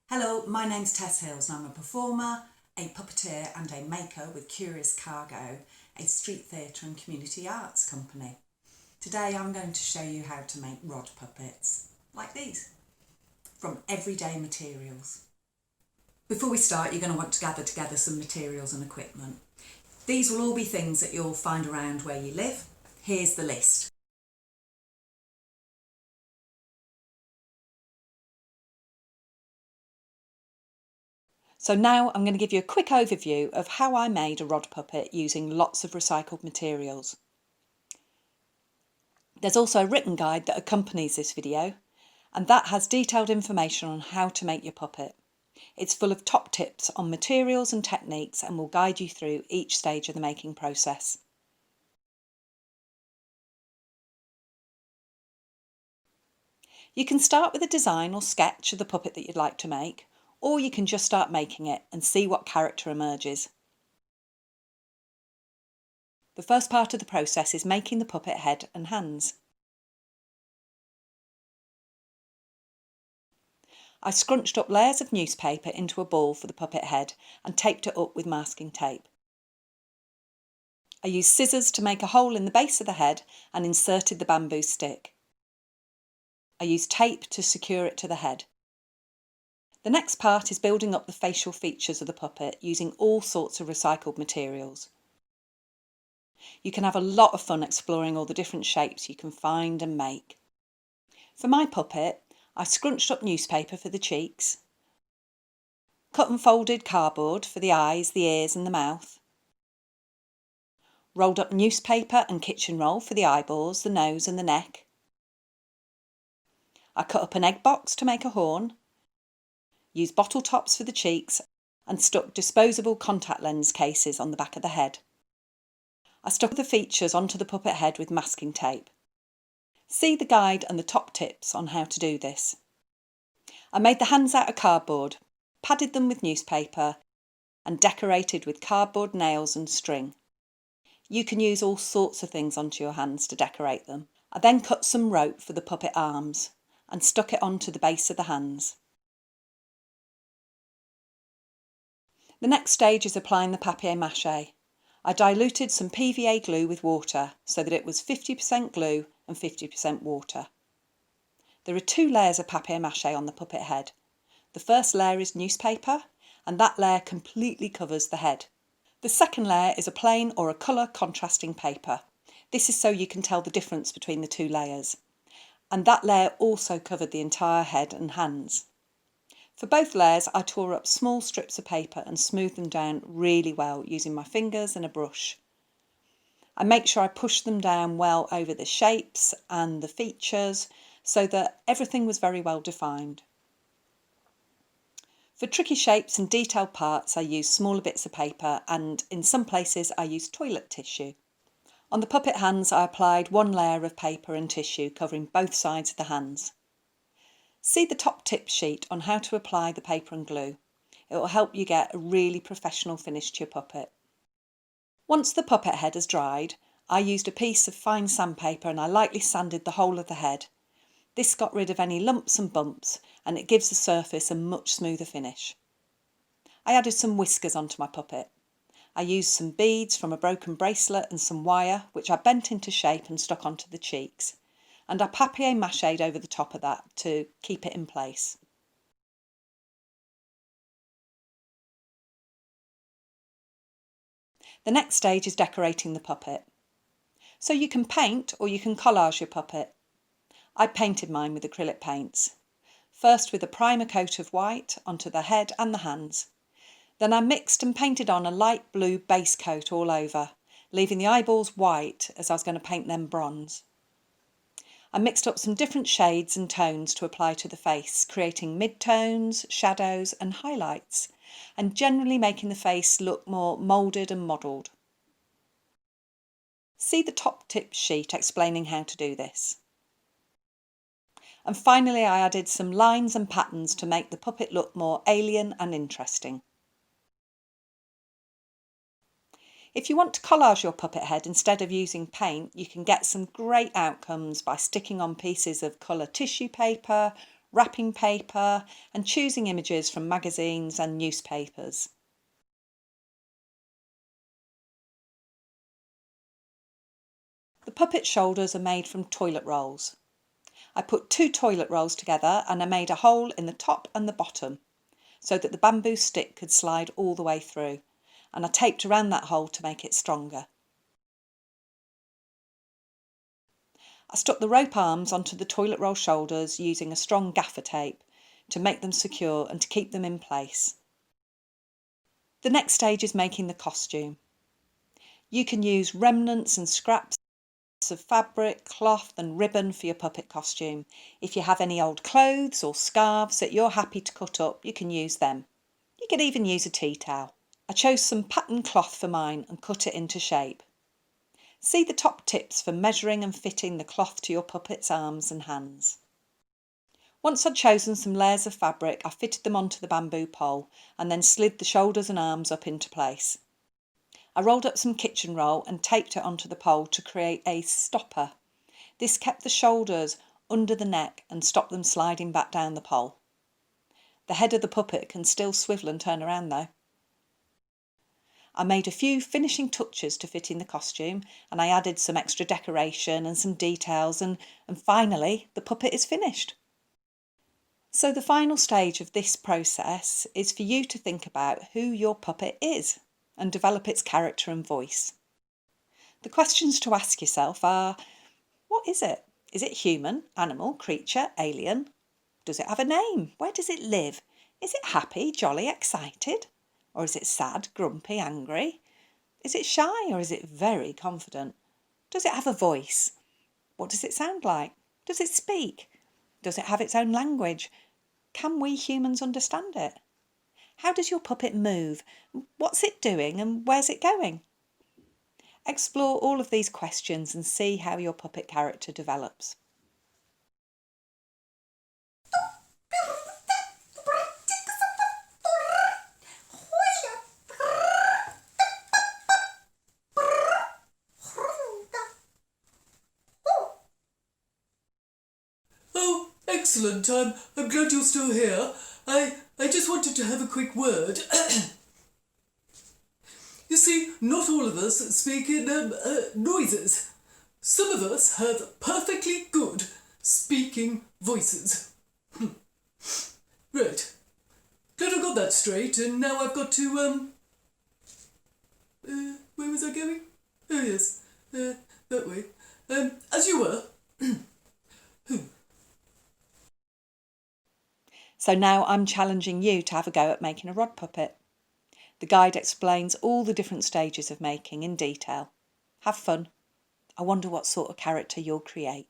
Hello, my name's Tess Hills and I'm a performer, a puppeteer and a maker with Curious Cargo, a street theatre and community arts company. Today I'm going to show you how to make rod puppets, like these, from everyday materials. Before we start, you're going to want to gather together some materials and equipment. These will all be things that you'll find around where you live. Here's the list. So now I'm going to give you a quick overview of how I made a rod puppet using lots of recycled materials. There's also a written guide that accompanies this video, and that has detailed information on how to make your puppet. It's full of top tips on materials and techniques and will guide you through each stage of the making process. You can start with a design or sketch of the puppet that you'd like to make, or you can just start making it and see what character emerges. The first part of the process is making the puppet head and hands. I scrunched up layers of newspaper into a ball for the puppet head and taped it up with masking tape. I used scissors to make a hole in the base of the head and inserted the bamboo stick. I used tape to secure it to the head. The next part is building up the facial features of the puppet using all sorts of recycled materials. You can have a lot of fun exploring all the different shapes you can find and make. For my puppet, I scrunched up newspaper for the cheeks, cut and folded cardboard for the eyes, the ears and the mouth, rolled up newspaper and kitchen roll for the eyeballs, the nose and the neck. I cut up an egg box to make a horn, used bottle tops for the cheeks and stuck disposable contact lens cases on the back of the head. I stuck the features onto the puppet head with masking tape. See the guide and the top tips on how to do this. I made the hands out of cardboard, padded them with newspaper and decorated with cardboard nails and string. You can use all sorts of things onto your hands to decorate them. I then cut some rope for the puppet arms and stuck it onto the base of the hands. The next stage is applying the papier-mache. I diluted some PVA glue with water so that it was 50% glue and 50% water. There are 2 layers of papier-mache on the puppet head. The first layer is newspaper and that layer completely covers the head. The second layer is a plain or a colour contrasting paper. This is so you can tell the difference between the 2 layers. And that layer also covered the entire head and hands. For both layers, I tore up small strips of paper and smoothed them down really well using my fingers and a brush. I make sure I push them down well over the shapes and the features so that everything was very well defined. For tricky shapes and detailed parts, I use smaller bits of paper and in some places I use toilet tissue. On the puppet hands, I applied 1 layer of paper and tissue covering both sides of the hands. See the top tip sheet on how to apply the paper and glue. It will help you get a really professional finish to your puppet. Once the puppet head has dried, I used a piece of fine sandpaper and I lightly sanded the whole of the head. This got rid of any lumps and bumps and it gives the surface a much smoother finish. I added some whiskers onto my puppet. I used some beads from a broken bracelet and some wire which I bent into shape and stuck onto the cheeks. And I papier-mâchéd over the top of that to keep it in place. The next stage is decorating the puppet. So you can paint or you can collage your puppet. I painted mine with acrylic paints. First with a primer coat of white onto the head and the hands. Then I mixed and painted on a light blue base coat all over, leaving the eyeballs white as I was going to paint them bronze. I mixed up some different shades and tones to apply to the face, creating mid-tones, shadows and highlights, and generally making the face look more moulded and modelled. See the top tip sheet explaining how to do this. And finally I added some lines and patterns to make the puppet look more alien and interesting. If you want to collage your puppet head instead of using paint, you can get some great outcomes by sticking on pieces of colour tissue paper, wrapping paper and choosing images from magazines and newspapers. The puppet shoulders are made from toilet rolls. I put 2 toilet rolls together and I made a hole in the top and the bottom so that the bamboo stick could slide all the way through, and I taped around that hole to make it stronger. I stuck the rope arms onto the toilet roll shoulders using a strong gaffer tape to make them secure and to keep them in place. The next stage is making the costume. You can use remnants and scraps of fabric, cloth and ribbon for your puppet costume. If you have any old clothes or scarves that you're happy to cut up, you can use them. You could even use a tea towel. I chose some pattern cloth for mine and cut it into shape. See the top tips for measuring and fitting the cloth to your puppet's arms and hands. Once I'd chosen some layers of fabric, I fitted them onto the bamboo pole and then slid the shoulders and arms up into place. I rolled up some kitchen roll and taped it onto the pole to create a stopper. This kept the shoulders under the neck and stopped them sliding back down the pole. The head of the puppet can still swivel and turn around though. I made a few finishing touches to fit in the costume and I added some extra decoration and some details and finally the puppet is finished. So the final stage of this process is for you to think about who your puppet is and develop its character and voice. The questions to ask yourself are, what is it? Is it human, animal, creature, alien? Does it have a name? Where does it live? Is it happy, jolly, excited? Or is it sad, grumpy, angry? Is it shy or is it very confident? Does it have a voice? What does it sound like? Does it speak? Does it have its own language? Can we humans understand it? How does your puppet move? What's it doing and where's it going? Explore all of these questions and see how your puppet character develops. Oh, excellent. I'm glad you're still here. I just wanted to have a quick word. You see, not all of us speak in noises. Some of us have perfectly good speaking voices. Right. Glad I got that straight, and now I've got to, where was I going? Oh yes, that way. As you were. So now I'm challenging you to have a go at making a rod puppet. The guide explains all the different stages of making in detail. Have fun. I wonder what sort of character you'll create.